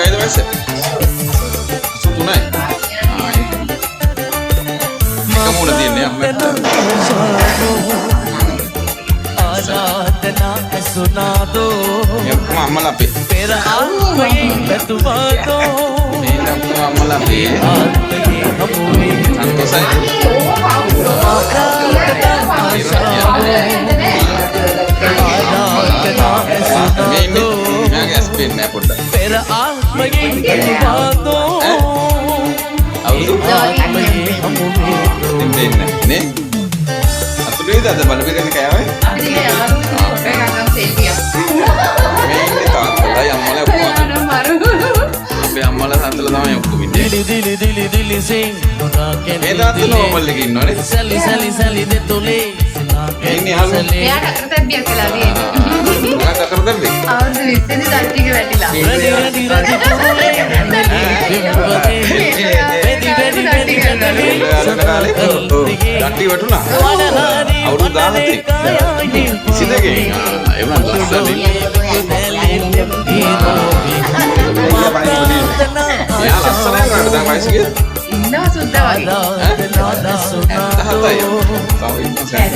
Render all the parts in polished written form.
Kaya wes. Tunai. Kamu udah dia nih Ahmed. Ya kamu amal apa? Ini kamu amal apa? Santai saya. Ini agak spin ya pun. Ini atau dulu itu ada pada bikin kayak apa? Ini tak ada yang malah buat. Tapi yang malah satu lama yang buat ini. Ini tak normal lagi nih. Ini halu. Ya tak kerja biar keladi. Bukan tak kerja bi. Awak tu ini tak tiga lagi lah. Ganti betul lah. Awak dah hati. Sini ke? Emang dah ni. Ya, laksana yang ada dalam bahasa kita. Indah sudah lagi. Entah apa ya. Tahu itu saya.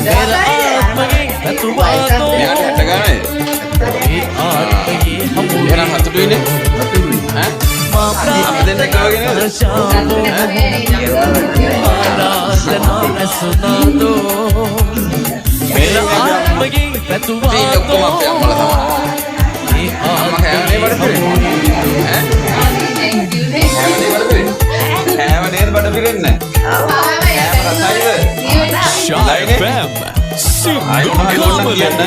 Ini ada kan ni? Ini orang satu dulu ini. Apa dia nak kau ini? Ini aku maaf ya malah sama. Sama kayak ni baru beri. Kayak ni baru beri. Kayak ni baru beri ni. Kayak saya. Shot FM. Ayo makan dia na.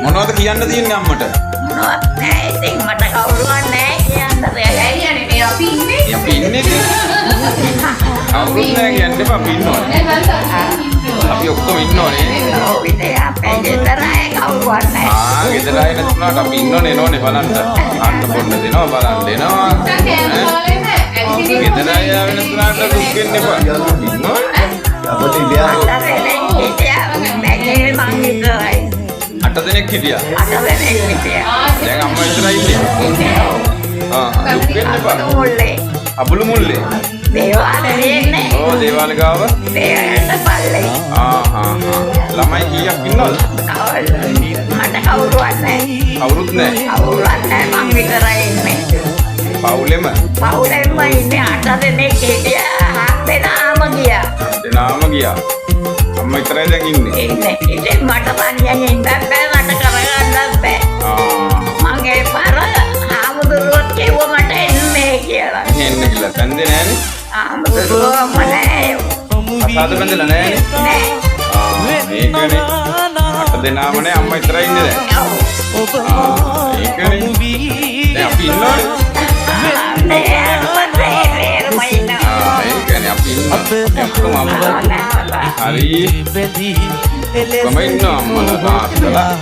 මොනවද කියන්න තියෙන්නේ අම්මට? මොනවත් නෑ ඉතින් මට කවුරුවත් නෑ කියන්න දෙයක්. අපි ඉන්නේ. අපි ඉන්නේ ඉතින්. කවුරුත් නෑ කියන්න එපා අපි ඉන්නවනේ. අපි ඔක්කොම ඉන්නවනේ. ඔව් ඉතින් අපේ ගෙදර අය කවුරුවත් නෑ. ගෙදර අය නැතුණාට අපි ඉන්නවනේ නෝනේ බලන්න. අන්න පොන්න දෙනවා බලන්න දෙනවා. ගෙදර අය නැතුණාට දුක් වෙන්න එපා. ඉන්නවනේ. අපිට ඉතියා. අට දෙනෙක් හිටියා. දැන් අම්මා විතරයි ඉන්නේ. දුක් වෙන්න එපා. අබුළු මුල්ලේ. ඕ දේවාල ගාව. ළමයි කීයක් ඉන්නවද? මට කවුරුවත් නෑ. කවුරුත් නෑ. කවුරුවත් නෑ මං විතරයි ඉන්නේ. පවුලෙම පවුලෙම ඉන්නේ 8 දෙනෙක් හිටියා. 7 දෙනාම ගියා. දෙනාම ගියා. අම්මා විතරයි දැන් ඉන්නේ. ඉතින් මට තනියෙන් ඉන්නත් බෑ මට කරගන්නත් බෑ. මගේ පාර ආමුදුරුවෝ කිව්ව මට එන්නේ කියලා. එන්න කියලා කන්දේ නෑනේ. ආමුදුරුවෝ මනේ. අසාද බඳලා නෑනේ. නෑ. ඒකනේ. අට දෙනාමනේ අම්මා විතරයි ඉන්නේ දැන්. ඒකනේ. දැන් අපි ඉන්නවනේ. ඒකනේ අපි ඉන්නවා. ඔක්කොම අම්මලා. හරි. කොහොම ඉන්නවා අම්මලා තාත්තලා.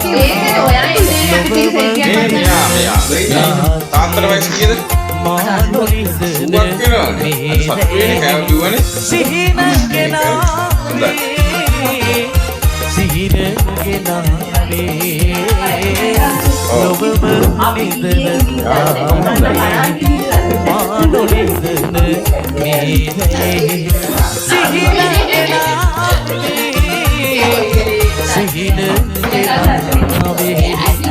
ඒකනේ ඔයා ඉන්නේ අපි කියන්නේ. මෙයා. තාත්තට වයස කීයද? සුවක් වෙනවනේ. අර සතු වෙන්නේ කෑව කිව්වනේ.